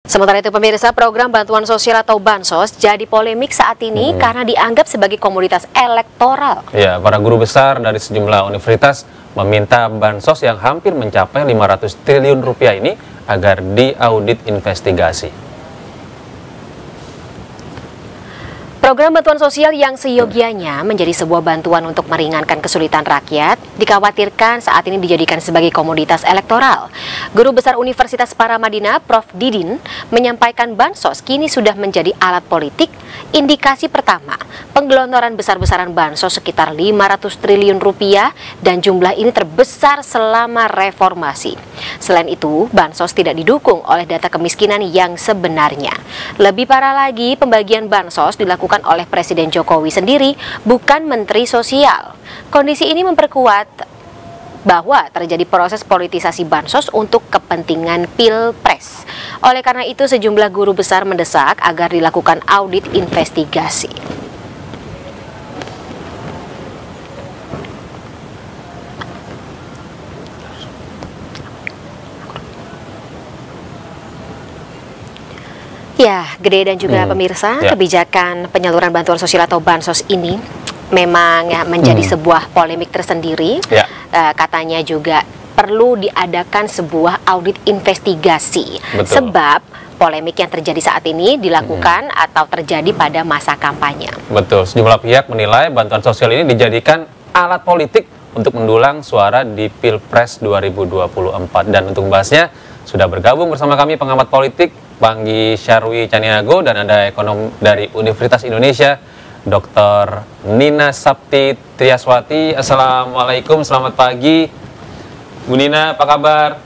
Sementara itu pemirsa, program bantuan sosial atau Bansos jadi polemik saat ini karena dianggap sebagai komoditas elektoral. Ya, para guru besar dari sejumlah universitas meminta Bansos yang hampir mencapai 500 triliun rupiah ini agar diaudit investigasi. Program bantuan sosial yang seyogianya menjadi sebuah bantuan untuk meringankan kesulitan rakyat dikhawatirkan saat ini dijadikan sebagai komoditas elektoral. Guru Besar Universitas Paramadina, Prof. Didin, menyampaikan Bansos kini sudah menjadi alat politik. Indikasi pertama, penggelontoran besar-besaran Bansos sekitar 500 triliun rupiah dan jumlah ini terbesar selama reformasi. Selain itu, Bansos tidak didukung oleh data kemiskinan yang sebenarnya. Lebih parah lagi, pembagian Bansos dilakukan oleh Presiden Jokowi sendiri, bukan Menteri Sosial. Kondisi ini memperkuat bahwa terjadi proses politisasi Bansos untuk kepentingan Pilpres. Oleh karena itu, sejumlah guru besar mendesak agar dilakukan audit investigasi. Ya, Gede dan juga pemirsa, kebijakan penyaluran bantuan sosial atau Bansos ini memang menjadi sebuah polemik tersendiri. Katanya juga perlu diadakan sebuah audit investigasi. Sebab polemik yang terjadi saat ini dilakukan atau terjadi pada masa kampanye. Betul, sejumlah pihak menilai bantuan sosial ini dijadikan alat politik untuk mendulang suara di Pilpres 2024. Dan untuk membahasnya sudah bergabung bersama kami pengamat politik Banggi Syarwi Caniago dan ada ekonom dari Universitas Indonesia Dr. Nina Sapti Triaswati. Assalamualaikum, selamat pagi Bu Nina, apa kabar?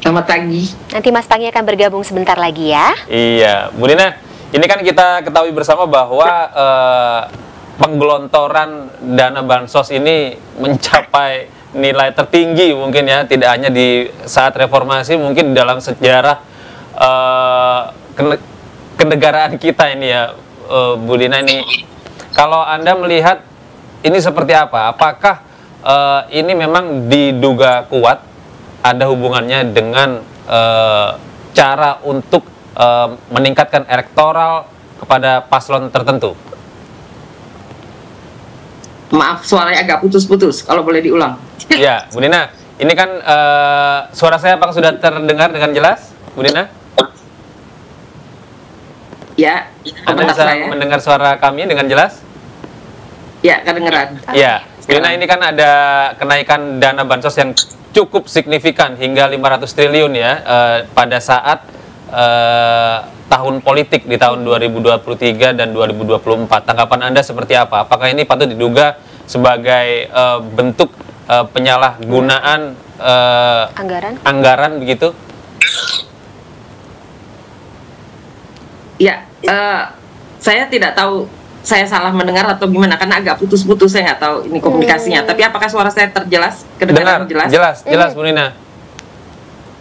Selamat pagi. Nanti Mas Pangi akan bergabung sebentar lagi ya. Iya, Bu Nina, ini kan kita ketahui bersama bahwa penggelontoran dana Bansos ini mencapai nilai tertinggi mungkin ya, tidak hanya di saat reformasi, mungkin dalam sejarah kenegaraan kita ini ya, Bu Nina ini. Kalau Anda melihat ini seperti apa? Apakah ini memang diduga kuat ada hubungannya dengan cara untuk meningkatkan elektoral kepada paslon tertentu? Maaf, suaranya agak putus-putus, kalau boleh diulang. Ya, Bu Nina, ini kan suara saya apakah sudah terdengar dengan jelas, Bu Nina? Ya, Anda bisa mendengar suara kami dengan jelas? Ya, kedengeran. Ya, Bu Nina, ini kan ada kenaikan dana Bansos yang cukup signifikan hingga 500 triliun ya pada saat tahun politik di tahun 2023 dan 2024. Tanggapan Anda seperti apa? Apakah ini patut diduga sebagai bentuk penyalahgunaan anggaran begitu? Ya, saya tidak tahu saya salah mendengar atau gimana, karena agak putus-putus, saya nggak tahu ini komunikasinya. Tapi apakah suara saya terjelas? Kedengaran jelas? Jelas, Bu Nina.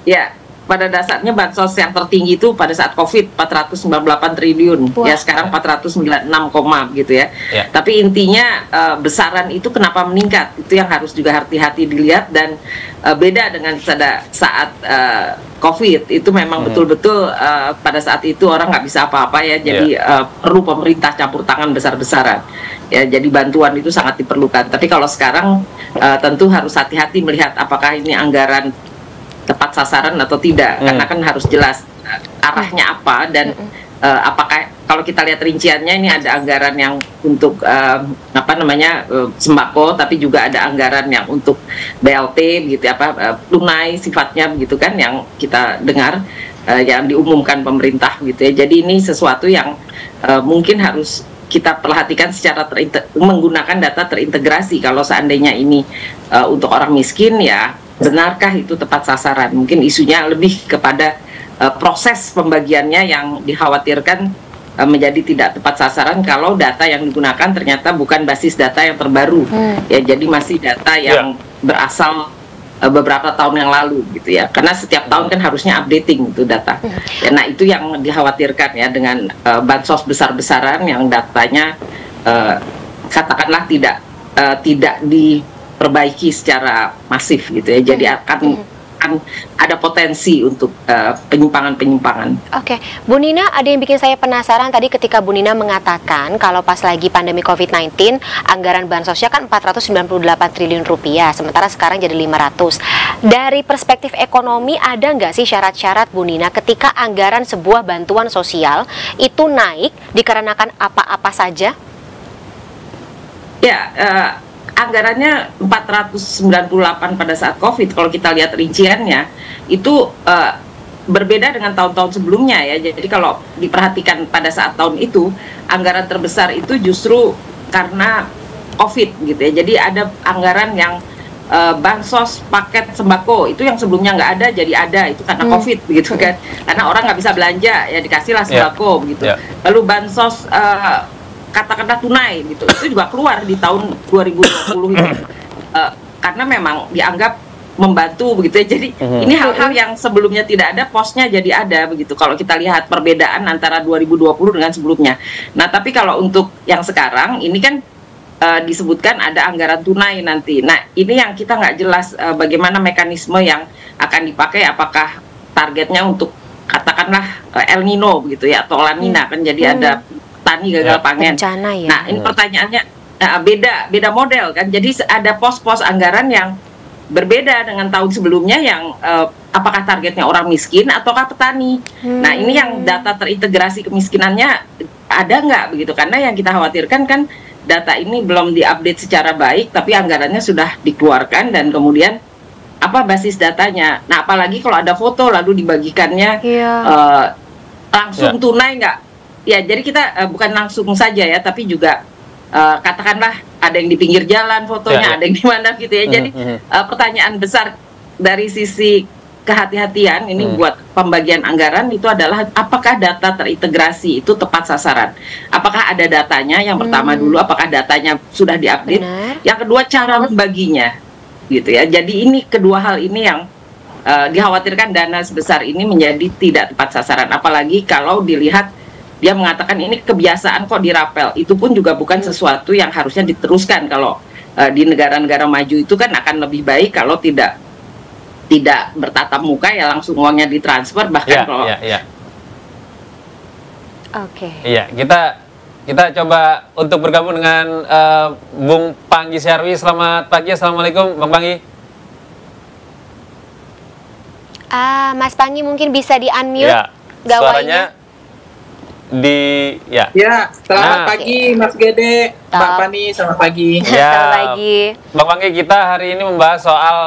Ya, pada dasarnya Bansos yang tertinggi itu pada saat COVID 498 triliun. Ya, sekarang 496, gitu ya. Tapi intinya besaran itu kenapa meningkat? Itu yang harus juga hati-hati dilihat, dan beda dengan pada saat COVID itu memang betul-betul pada saat itu orang nggak bisa apa-apa ya, jadi perlu pemerintah campur tangan besar-besaran ya, jadi bantuan itu sangat diperlukan. Tapi kalau sekarang tentu harus hati-hati melihat apakah ini anggaran tepat sasaran atau tidak, karena kan harus jelas arahnya apa, dan apakah kalau kita lihat rinciannya ini ada anggaran yang untuk sembako, tapi juga ada anggaran yang untuk BLT begitu, tunai sifatnya begitu kan, yang kita dengar yang diumumkan pemerintah gitu ya. Jadi ini sesuatu yang mungkin harus kita perhatikan secara menggunakan data terintegrasi. Kalau seandainya ini untuk orang miskin, ya benarkah itu tepat sasaran? Mungkin isunya lebih kepada proses pembagiannya yang dikhawatirkan menjadi tidak tepat sasaran kalau data yang digunakan ternyata bukan basis data yang terbaru, ya, jadi masih data yang berasal beberapa tahun yang lalu gitu ya, karena setiap tahun kan harusnya updating itu data ya. Nah, itu yang dikhawatirkan ya dengan Bansos besar-besaran yang datanya katakanlah tidak diperbaiki secara masif gitu ya, jadi akan akan ada potensi untuk penyimpangan-penyimpangan. Oke, Bu Nina, ada yang bikin saya penasaran tadi ketika Bu Nina mengatakan kalau pas lagi pandemi COVID-19 anggaran bansosnya kan 498 triliun rupiah, sementara sekarang jadi 500. Dari perspektif ekonomi ada nggak sih syarat-syarat Bu Nina ketika anggaran sebuah bantuan sosial itu naik dikarenakan apa-apa saja? Ya, anggarannya 498 pada saat COVID, kalau kita lihat rinciannya, itu berbeda dengan tahun-tahun sebelumnya ya. Jadi kalau diperhatikan pada saat tahun itu, anggaran terbesar itu justru karena COVID gitu ya. Jadi ada anggaran yang bansos paket sembako, itu yang sebelumnya nggak ada jadi ada, itu karena COVID begitu kan. Karena orang nggak bisa belanja, ya dikasihlah sembako begitu. Lalu bansos katakanlah tunai gitu, itu juga keluar di tahun 2020 itu karena memang dianggap membantu begitu ya. Jadi ini hal-hal yang sebelumnya tidak ada, posnya jadi ada begitu kalau kita lihat perbedaan antara 2020 dengan sebelumnya. Nah tapi kalau untuk yang sekarang ini kan disebutkan ada anggaran tunai nanti. Nah ini yang kita nggak jelas bagaimana mekanisme yang akan dipakai, apakah targetnya untuk katakanlah El Nino begitu ya, atau La Nina kan jadi ada tani gagal panen. Bencana, ya. Nah ini pertanyaannya beda model kan. Jadi ada pos-pos anggaran yang berbeda dengan tahun sebelumnya yang apakah targetnya orang miskin ataukah petani. Nah ini yang data terintegrasi kemiskinannya ada nggak begitu, karena yang kita khawatirkan kan data ini belum diupdate secara baik, tapi anggarannya sudah dikeluarkan dan kemudian apa basis datanya. Nah apalagi kalau ada foto lalu dibagikannya langsung tunai nggak? Ya, jadi kita bukan langsung saja ya, tapi juga katakanlah ada yang di pinggir jalan fotonya, ada yang di mana gitu ya. Jadi pertanyaan besar dari sisi kehati-hatian ini buat pembagian anggaran itu adalah apakah data terintegrasi itu tepat sasaran? Apakah ada datanya? Yang pertama dulu, apakah datanya sudah diupdate? Yang kedua, cara membaginya, gitu ya. Jadi ini kedua hal ini yang dikhawatirkan dana sebesar ini menjadi tidak tepat sasaran. Apalagi kalau dilihat dia mengatakan ini kebiasaan kok dirapel, itu pun juga bukan sesuatu yang harusnya diteruskan. Kalau di negara-negara maju itu kan akan lebih baik kalau tidak bertatap muka ya, langsung uangnya ditransfer, bahkan kalau Iya, kita coba untuk bergabung dengan Bung Panggi Syarwi. Selamat pagi, assalamualaikum Bang Panggi. Mas Panggi mungkin bisa di unmute suaranya. Selamat pagi Mas Gede, Mbak Pani, selamat pagi. Selamat pagi. Bang Panggi, kita hari ini membahas soal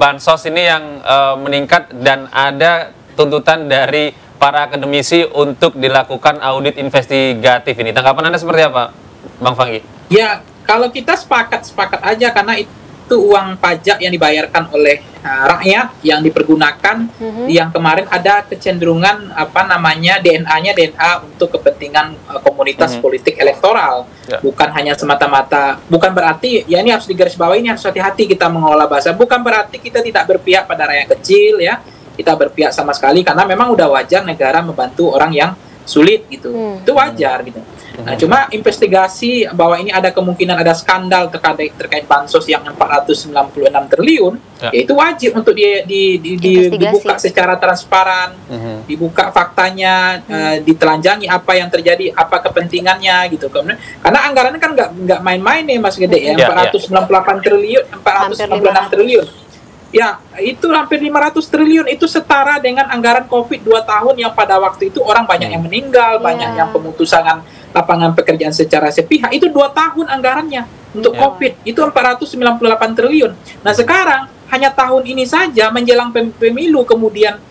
bansos ini yang meningkat dan ada tuntutan dari para akademisi untuk dilakukan audit investigatif ini. Tanggapan Anda seperti apa, Bang Panggi? Ya, kalau kita sepakat aja, karena itu uang pajak yang dibayarkan oleh rakyat yang dipergunakan, yang kemarin ada kecenderungan DNA untuk kepentingan komunitas politik elektoral, bukan hanya semata-mata, bukan berarti ya ini harus digarisbawahi, ini harus hati-hati kita mengelola bahasa, bukan berarti kita tidak berpihak pada rakyat kecil ya, kita berpihak sama sekali, karena memang udah wajar negara membantu orang yang sulit gitu, itu wajar gitu. Nah, cuma investigasi bahwa ini ada kemungkinan ada skandal terkait bansos yang 496 triliun, ya itu wajib untuk dibuka secara transparan, dibuka faktanya, ditelanjangi apa yang terjadi, apa kepentingannya gitu. Karena anggarannya kan nggak main-main nih Mas Gede ya, 498 triliun, 496 triliun. Ya, itu hampir 500 triliun, itu setara dengan anggaran COVID 2 tahun yang pada waktu itu orang banyak yang meninggal, banyak yang pemutusan lapangan pekerjaan secara sepihak, itu 2 tahun anggarannya untuk COVID, itu 498 triliun. Nah sekarang, hanya tahun ini saja menjelang pemilu, kemudian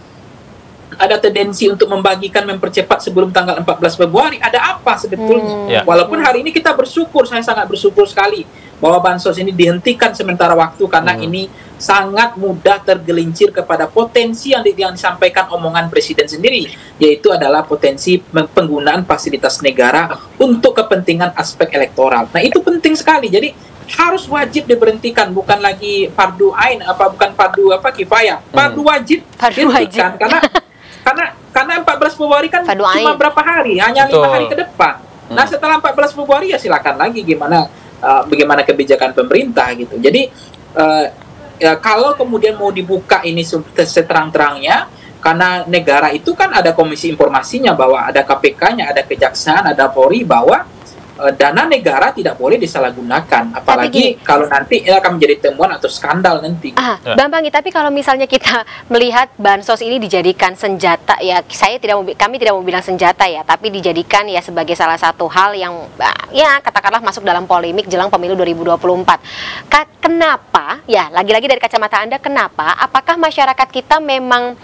ada tendensi untuk membagikan, mempercepat sebelum tanggal 14 Februari, ada apa sebetulnya? Walaupun hari ini kita bersyukur, saya sangat bersyukur sekali, bahwa bansos ini dihentikan sementara waktu, karena ini sangat mudah tergelincir kepada potensi yang disampaikan omongan Presiden sendiri, yaitu adalah potensi penggunaan fasilitas negara untuk kepentingan aspek elektoral. Nah itu penting sekali, jadi harus wajib diberhentikan, bukan lagi fardu ain, bukan fardu kifayah, fardu wajib dihentikan, karena 14 Februari kan cuma berapa hari, hanya 5 hari ke depan. Nah setelah 14 Februari ya silakan lagi bagaimana kebijakan pemerintah gitu. Jadi ya, kalau kemudian mau dibuka ini seterang-terangnya, karena negara itu kan ada komisi informasinya, bahwa ada KPK-nya, ada kejaksaan, ada Polri, bahwa dana negara tidak boleh disalahgunakan, apalagi kalau nanti ini akan menjadi temuan atau skandal nanti. Bang Panggi, tapi kalau misalnya kita melihat bansos ini dijadikan senjata, ya kami tidak mau bilang senjata ya, tapi dijadikan ya sebagai salah satu hal yang ya katakanlah masuk dalam polemik jelang pemilu 2024. Kenapa? Ya lagi-lagi dari kacamata Anda, kenapa? Apakah masyarakat kita memang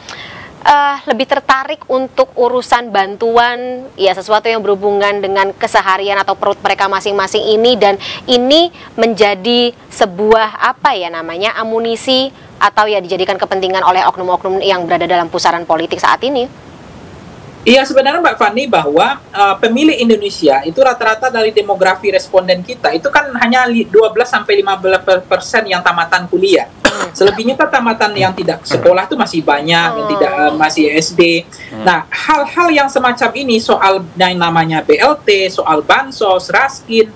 lebih tertarik untuk urusan bantuan, ya sesuatu yang berhubungan dengan keseharian atau perut mereka masing-masing ini, dan ini menjadi sebuah amunisi atau ya dijadikan kepentingan oleh oknum-oknum yang berada dalam pusaran politik saat ini? Iya, sebenarnya Mbak Fani, bahwa pemilih Indonesia itu rata-rata dari demografi responden kita itu kan hanya 12-15% yang tamatan kuliah. Selebihnya kan tamatan yang tidak sekolah itu masih banyak, yang tidak masih SD. Nah, hal-hal yang semacam ini, soal yang namanya BLT, soal bansos, raskin,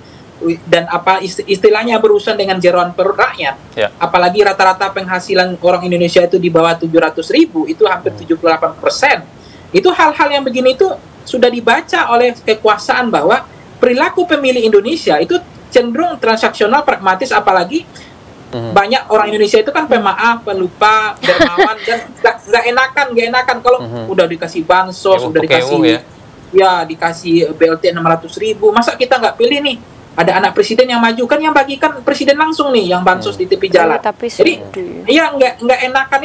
dan apa istilahnya berurusan dengan jeroan perut rakyat. Apalagi rata-rata penghasilan orang Indonesia itu di bawah 700.000, itu hampir 78%. Itu hal-hal yang begini itu sudah dibaca oleh kekuasaan, bahwa perilaku pemilih Indonesia itu cenderung transaksional, pragmatis, apalagi banyak orang Indonesia itu kan pemaaf, pelupa, dermawan, dan nggak enakan kalau udah dikasih bansos, udah dikasih dikasih BLT 600.000, masa kita nggak pilih nih? Ada anak presiden yang maju, kan yang bagikan presiden langsung nih, yang bansos di tepi jalan. Jadi, ya nggak enakan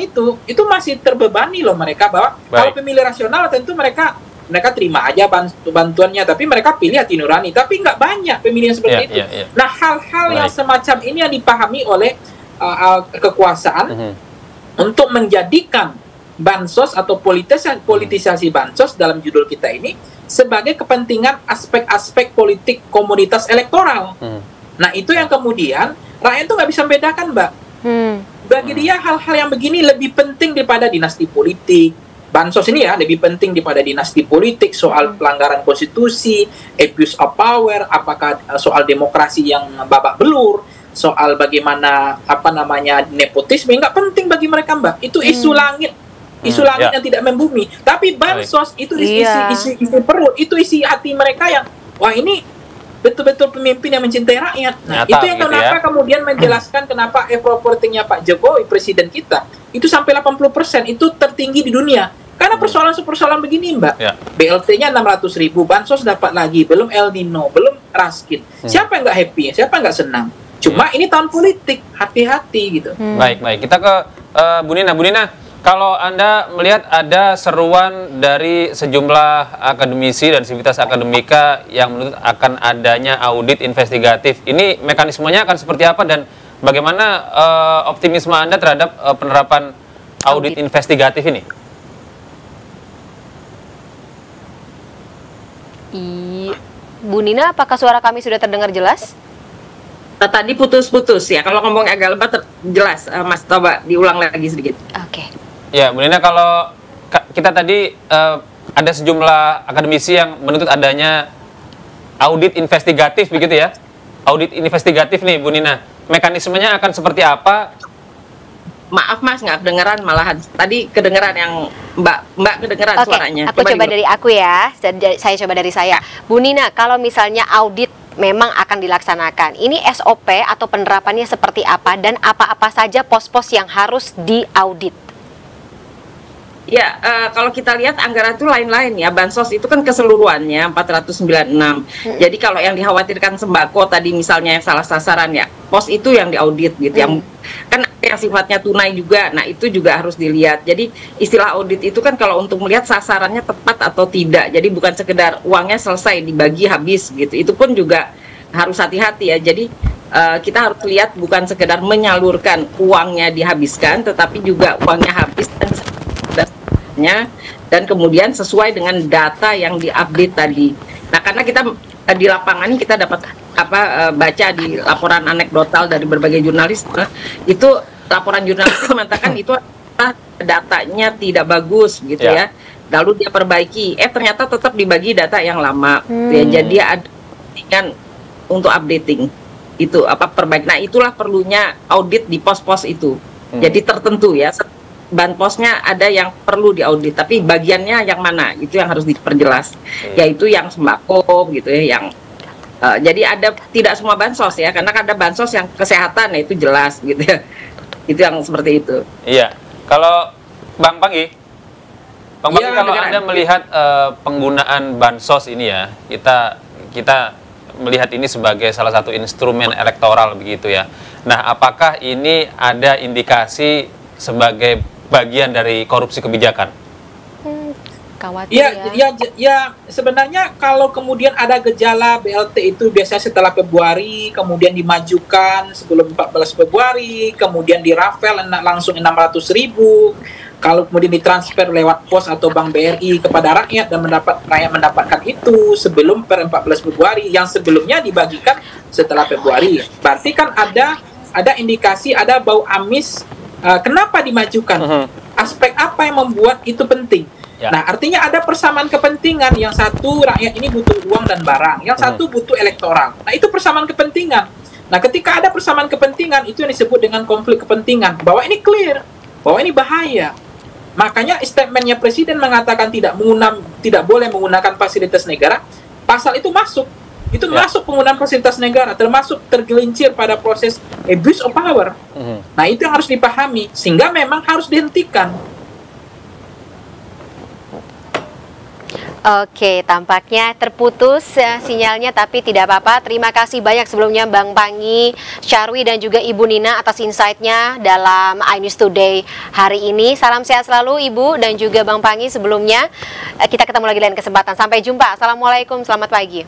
itu masih terbebani loh mereka, bahwa kalau pemilih rasional tentu mereka terima aja bantuannya, tapi mereka pilih hati nurani. Tapi nggak banyak pemilih yang seperti itu. Nah, hal-hal yang semacam ini yang dipahami oleh kekuasaan untuk menjadikan bansos atau politisasi bansos dalam judul kita ini sebagai kepentingan aspek-aspek politik komoditas elektoral. Nah, itu yang kemudian rakyat itu nggak bisa membedakan, Mbak. Bagi dia hal-hal yang begini lebih penting daripada dinasti politik. Bansos ini ya lebih penting daripada dinasti politik, soal pelanggaran konstitusi, abuse of power, apakah soal demokrasi yang babak belur, soal bagaimana nepotisme, nggak penting bagi mereka, Mbak. Itu isu langit. Isu langit yang tidak membumi. Tapi bansos itu isi perut, itu isi hati mereka yang, wah ini betul-betul pemimpin yang mencintai rakyat. Nah, itu yang kenapa kemudian menjelaskan kenapa effortingnya Pak Jokowi, presiden kita, itu sampai 80%, itu tertinggi di dunia. Karena persoalan begini, Mbak. BLT-nya 600.000, bansos dapat lagi, belum El Nino, belum raskin. Siapa yang nggak happy? Siapa yang nggak senang? Cuma ini tahun politik, hati-hati gitu. Baik. Kita ke Bu Nina. Bu Nina, kalau Anda melihat ada seruan dari sejumlah akademisi dan sivitas akademika yang menuntut akan adanya audit investigatif, ini mekanismenya akan seperti apa, dan bagaimana optimisme Anda terhadap penerapan audit investigatif ini? Bu Nina, apakah suara kami sudah terdengar jelas? Tadi putus-putus ya, kalau ngomong agak lebat jelas, Mas, coba diulang lagi sedikit. Oke. Ya, Bu Nina, kalau kita tadi ada sejumlah akademisi yang menuntut adanya audit investigatif, begitu ya? Audit investigatif nih, Bu Nina. Mekanismenya akan seperti apa? Maaf Mas, nggak kedengeran malahan. Tadi kedengeran yang Mbak kedengeran suaranya. Aku coba dari aku ya. Saya coba dari saya. Bu Nina, kalau misalnya audit memang akan dilaksanakan, ini SOP atau penerapannya seperti apa, dan apa-apa saja pos-pos yang harus diaudit? Ya, kalau kita lihat anggaran itu lain-lain ya. Bansos itu kan keseluruhannya 496. Jadi kalau yang dikhawatirkan sembako tadi misalnya yang salah sasaran ya, pos itu yang diaudit gitu. Yang kan yang sifatnya tunai juga. Nah, itu juga harus dilihat. Jadi istilah audit itu kan kalau untuk melihat sasarannya tepat atau tidak. Jadi bukan sekedar uangnya selesai dibagi habis gitu. Itu pun juga harus hati-hati ya. Jadi kita harus lihat bukan sekedar menyalurkan uangnya dihabiskan, tetapi juga uangnya habis dan kemudian sesuai dengan data yang diupdate tadi. Nah, karena kita di lapangan kita dapat baca di laporan anekdotal dari berbagai jurnalis, itu laporan jurnalis mengatakan itu datanya tidak bagus gitu ya. Lalu dia perbaiki, ternyata tetap dibagi data yang lama. Ya, jadi ada kepentingan untuk updating itu perbaik. Nah, itulah perlunya audit di pos-pos itu. Jadi tertentu ya, banposnya ada yang perlu diaudit, tapi bagiannya yang mana itu yang harus diperjelas, yaitu yang sembako gitu ya, yang jadi ada tidak semua bansos ya, karena ada bansos yang kesehatan ya itu jelas gitu ya, itu yang seperti itu. Iya, kalau Bang Panggi, Iya, kalau negara. Anda melihat penggunaan bansos ini ya, kita melihat ini sebagai salah satu instrumen elektoral begitu ya. Nah, apakah ini ada indikasi sebagai bagian dari korupsi kebijakan? Khawatir Ya, sebenarnya kalau kemudian ada gejala BLT itu biasanya setelah Februari, kemudian dimajukan sebelum 14 Februari, kemudian dirafel langsung 600.000, kalau kemudian ditransfer lewat pos atau bank BRI kepada rakyat dan rakyat mendapatkan itu sebelum per 14 Februari, yang sebelumnya dibagikan setelah Februari. Berarti kan ada indikasi, ada bau amis. Kenapa dimajukan? Aspek apa yang membuat itu penting? Ya. Nah, artinya ada persamaan kepentingan. Yang satu rakyat ini butuh uang dan barang, yang satu butuh elektoral. Nah, itu persamaan kepentingan. Nah, ketika ada persamaan kepentingan, itu yang disebut dengan konflik kepentingan. Bahwa ini clear, bahwa ini bahaya. Makanya statementnya Presiden mengatakan tidak boleh menggunakan fasilitas negara. Pasal itu masuk. Itu masuk penggunaan fasilitas negara, termasuk tergelincir pada proses abuse of power. Nah, itu yang harus dipahami, sehingga memang harus dihentikan. Oke, tampaknya terputus sinyalnya, tapi tidak apa-apa. Terima kasih banyak sebelumnya Bang Panggi, Syarwi, dan juga Ibu Nina atas insight-nya dalam iNews Today hari ini. Salam sehat selalu Ibu dan juga Bang Panggi sebelumnya. Kita ketemu lagi lain kesempatan. Sampai jumpa. Assalamualaikum, selamat pagi.